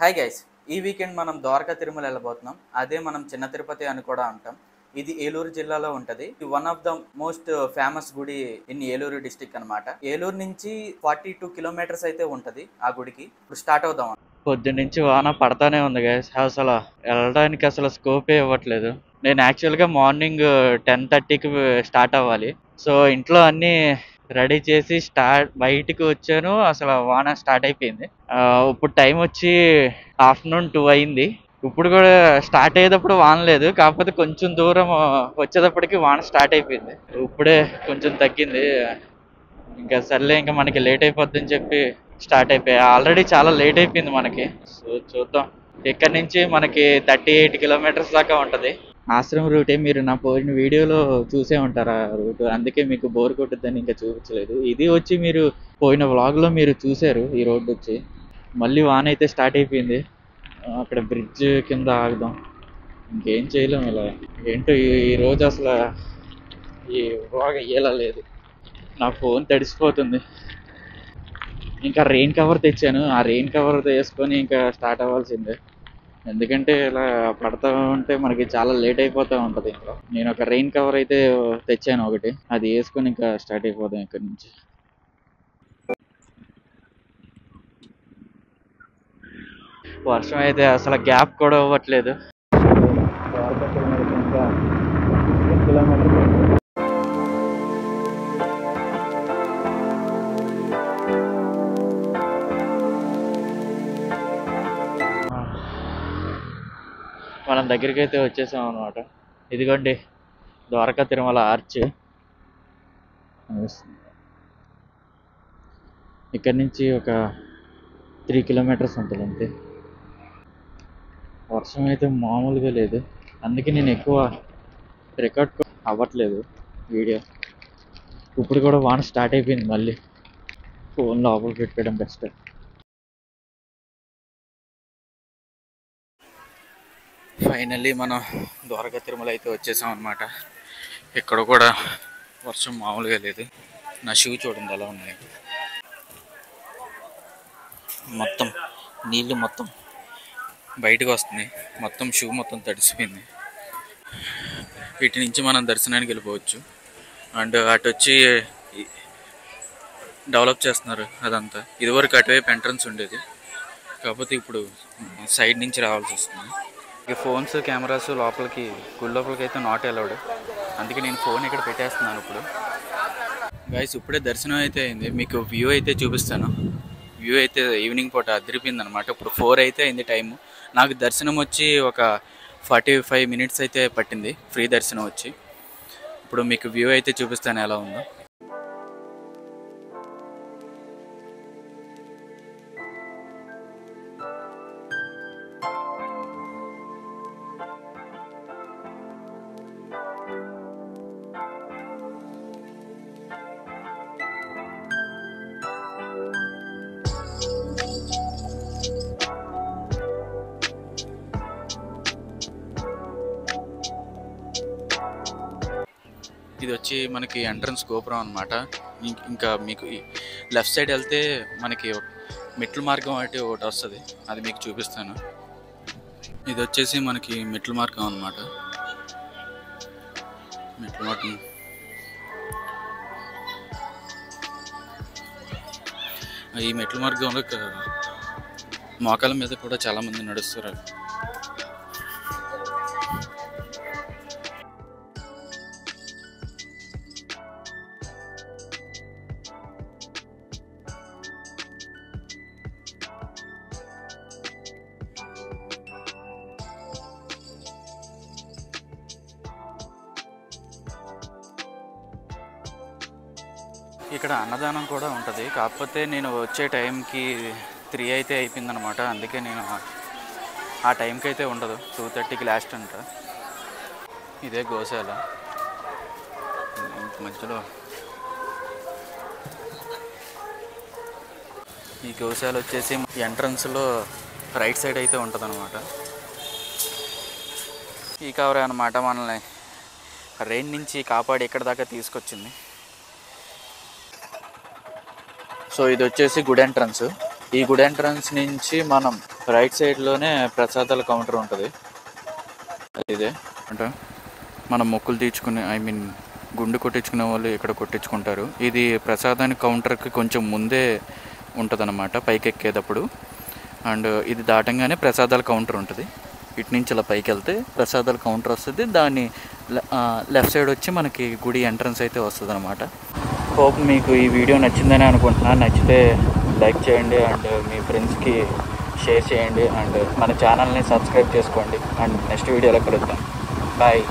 Hi guys, ఈ weekend మనం ద్వారకా తిరుమల వెళ్ళబోతున్నాం. అదే మనం చిన్న తిరుపతి అని కూడా అంటాం. ఇది ఏలూరు జిల్లాలో ఉంటుంది. One of the most famous గుడి ఇన్ ఏలూరు డిస్టిక్ అనమాట. ఏలూరు నుంచి 42 కిలోమీటర్స్ అయితే ఉంటుంది ఆ గుడికి. ఇప్పుడు స్టార్ట్ అవుదాం. పొద్దున్న నుంచి వాన పడతానే ఉంది గైస్. అసలు వెళ్ళడానికి అసలు స్కోపే ఇవ్వట్లేదు. నేను యాక్చువల్గా మార్నింగ్ 10:30కి స్టార్ట్ అవ్వాలి. సో ఇంట్లో అన్నీ రెడీ చేసి బయటికి వచ్చాను. అసలు వాన స్టార్ట్ అయిపోయింది. ఇప్పుడు టైం వచ్చి ఆఫ్టర్నూన్ 2 అయింది. ఇప్పుడు కూడా స్టార్ట్ అయ్యేటప్పుడు వాన లేదు, కాకపోతే కొంచెం దూరం వచ్చేటప్పటికి వాన స్టార్ట్ అయిపోయింది. ఇప్పుడే కొంచెం తగ్గింది. ఇంకా సర్లే, ఇంకా మనకి లేట్ అయిపోద్దని చెప్పి స్టార్ట్ అయిపోయాయి. ఆల్రెడీ చాలా లేట్ అయిపోయింది మనకి. సో చూద్దాం. ఇక్కడ నుంచి మనకి 38 కిలోమీటర్స్ దాకా ఉంటుంది. ఆశ్రమం రూటే మీరు నా పోయిన వీడియోలో చూసే ఉంటారు ఆ రూట్. అందుకే మీకు బోర్ కొట్టుద్దని ఇంకా చూపించలేదు. ఇది వచ్చి మీరు పోయిన వ్లాగ్లో మీరు చూశారు. ఈ రోడ్డు వచ్చి మళ్ళీ వాన అయితే స్టార్ట్ అయిపోయింది. అక్కడ బ్రిడ్జ్ కింద ఆగుదాం. ఇంకేం చేయలేము. ఇలా ఏంటో ఈ రోజు అసలు ఈ వ్లాగ్ అయ్యేలా లేదు. నా ఫోన్ తడిసిపోతుంది. ఇంకా రెయిన్ కవర్ తెచ్చాను. ఆ రెయిన్ కవర్ వేసుకొని ఇంకా స్టార్ట్ అవ్వాల్సిందే. ఎందుకంటే ఇలా పడతా ఉంటే మనకి చాలా లేట్ అయిపోతూ ఉంటుంది. ఇంకా నేను ఒక రెయిన్ కవర్ అయితే తెచ్చాను ఒకటి. అది వేసుకొని ఇంకా స్టార్ట్ అయిపోతాం ఇక్కడ నుంచి. వర్షం అయితే అసలు గ్యాప్ కూడా ఇవ్వట్లేదు. మనం దగ్గరికి అయితే వచ్చేసాం అనమాట. ఇదిగోండి ద్వారకా తిరుమల ఆర్చ్. ఇక్కడ నుంచి ఒక 3 కిలోమీటర్స్ ఉంటుంది అంతే. వర్షం అయితే మామూలుగా లేదు. అందుకే నేను ఎక్కువ రికార్డ్ అవ్వట్లేదు వీడియో. ఇప్పుడు కూడా వాన స్టార్ట్ అయిపోయింది. మళ్ళీ ఫోన్ లోపల పెట్టడం కష్టం. ఫైనల్లీ మనం ద్వారకా తిరుమల అయితే వచ్చేసాం అనమాట. ఇక్కడ కూడా వర్షం మామూలుగా లేదు. నా షూ చూడండి ఎలా ఉన్నాయి. మొత్తం నీళ్ళు మొత్తం బయటకు వస్తుంది. మొత్తం షూ మొత్తం తడిసిపోయింది. వీటి నుంచి మనం దర్శనానికి వెళ్ళిపోవచ్చు. అండ్ అటు వచ్చి డెవలప్ చేస్తున్నారు అదంతా. ఇదివరకు అటువైపు ఎంట్రన్స్ ఉండేది, కాకపోతే ఇప్పుడు సైడ్ నుంచి రావాల్సి వస్తుంది. ఇక ఫోన్స్ కెమెరాస్ లోపలికి గుడి లోపలికి అయితే నాట్ అలౌడ్. అందుకే నేను ఫోన్ ఇక్కడ పెట్టేస్తున్నాను. ఇప్పుడు గైస్ ఇప్పుడే దర్శనం అయితే అయింది. మీకు వ్యూ అయితే చూపిస్తాను. వ్యూ అయితే ఈవినింగ్ పూట అదిరిపోయింది అనమాట. ఇప్పుడు 4 అయితే అయింది టైము. నాకు దర్శనం వచ్చి ఒక 45 మినిట్స్ అయితే పట్టింది, ఫ్రీ దర్శనం వచ్చి. ఇప్పుడు మీకు వ్యూ అయితే చూపిస్తాను ఎలా ఉందో. ఇది వచ్చి మనకి ఎంట్రన్స్ గోపురం అనమాట. ఇంకా మీకు లెఫ్ట్ సైడ్ వెళ్తే మనకి మెట్ల మార్గం అంటే ఒకటి వస్తుంది, అది మీకు చూపిస్తాను. ఇది వచ్చేసి మనకి మెట్ల మార్గం అనమాట. మెట్ల మార్గం ఈ మెట్ల మార్గంలో మోకాల మీద కూడా చాలామంది నడుస్తారు. ఇక్కడ అన్నదానం కూడా ఉంటుంది, కాకపోతే నేను వచ్చే టైంకి 3 అయితే అయిపోయిందనమాట. అందుకే నేను ఆ టైంకి అయితే ఉండదు. 2:30కి లాస్ట్ అంట. ఇదే గోశాల. మధ్యలో ఈ గోశాల వచ్చేసి ఎంట్రన్స్లో రైట్ సైడ్ అయితే ఉంటుంది అనమాట. ఈ కవరే అనమాట మనల్ని రెయిన్ నుంచి కాపాడి ఇక్కడ దాకా తీసుకొచ్చింది. సో ఇది వచ్చేసి గుడ్ ఎంట్రన్స్. ఈ గుడి ఎంట్రన్స్ నుంచి మనం రైట్ సైడ్లోనే ప్రసాదాల కౌంటర్ ఉంటుంది. ఇదే అంటే మనం మొక్కులు తీర్చుకునే గుండు కొట్టించుకునే వాళ్ళు ఇక్కడ కొట్టించుకుంటారు. ఇది ప్రసాదానికి కౌంటర్కి కొంచెం ముందే ఉంటుందన్నమాట పైకి ఎక్కేటప్పుడు. అండ్ ఇది దాటంగానే ప్రసాదాల కౌంటర్ ఉంటుంది. ఇటు నుంచి ఇలా పైకి వెళ్తే ప్రసాదాల కౌంటర్ వస్తుంది. దాన్ని లెఫ్ట్ సైడ్ వచ్చి మనకి గుడి ఎంట్రన్స్ అయితే వస్తుంది అనమాట. హోప్ మీకు ఈ వీడియో నచ్చిందని అనుకుంటున్నాను. నచ్చితే లైక్ చేయండి అండ్ మీ ఫ్రెండ్స్కి షేర్ చేయండి అండ్ మన ఛానల్ని సబ్స్క్రైబ్ చేసుకోండి. అండ్ నెక్స్ట్ వీడియోలో కలుద్దాం. బాయ్.